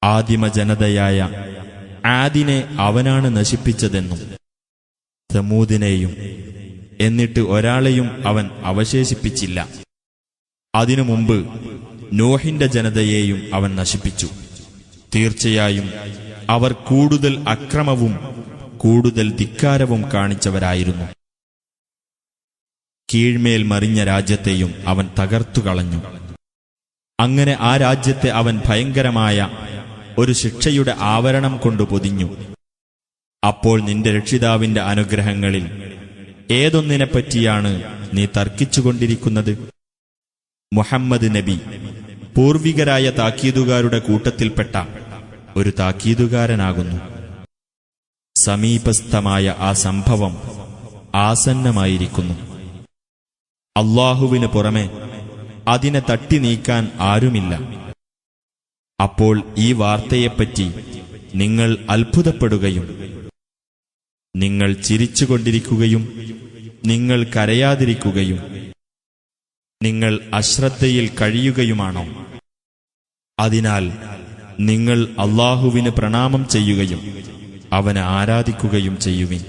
ആദിമജനതയായ ആദിനെ അവനാണ് നശിപ്പിച്ചതെന്നും സമൂദിനെയും എന്നിട്ട് ഒരാളെയും അവൻ അവശേഷിപ്പിച്ചില്ല. അതിനു മുമ്പ് നോഹിന്റെ ജനതയെയും അവൻ നശിപ്പിച്ചു. തീർച്ചയായും അവർ കൂടുതൽ അക്രമവും കൂടുതൽ ധിക്കാരവും കാണിച്ചവരായിരുന്നു. കീഴ്മേൽ മറിഞ്ഞ രാജ്യത്തെയും അവൻ തകർത്തുകളഞ്ഞു. അങ്ങനെ ആ രാജ്യത്തെ അവൻ ഭയങ്കരമായ ഒരു ശിക്ഷയുടെ ആവരണം കൊണ്ട് പൊതിഞ്ഞു. അപ്പോൾ നിന്റെ രക്ഷിതാവിന്റെ അനുഗ്രഹങ്ങളിൽ ഏതൊന്നിനെപ്പറ്റിയാണ് നീ തർക്കിച്ചുകൊണ്ടിരിക്കുന്നത്? മുഹമ്മദ് നബി പൂർവികരായ താക്കീതുകാരുടെ കൂട്ടത്തിൽപ്പെട്ട ഒരു താക്കീതുകാരനാകുന്നു. സമീപസ്ഥമായ ആ സംഭവം ആസന്നമായിരിക്കുന്നു. അല്ലാഹുവിന് പുറമെ അതിനെ തട്ടി നീക്കാൻ ആരുമില്ല. അപ്പോൾ ഈ വാർത്തയെപ്പറ്റി നിങ്ങൾ അത്ഭുതപ്പെടുകയും നിങ്ങൾ ചിരിച്ചുകൊണ്ടിരിക്കുകയും നിങ്ങൾ കരയാതിരിക്കുകയും നിങ്ങൾ അശ്രദ്ധയിൽ കഴിയുകയുമാണോ? അതിനാൽ നിങ്ങൾ അല്ലാഹുവിന് പ്രണാമം ചെയ്യുകയും അവനെ ആരാധിക്കുകയും ചെയ്യുവിൻ.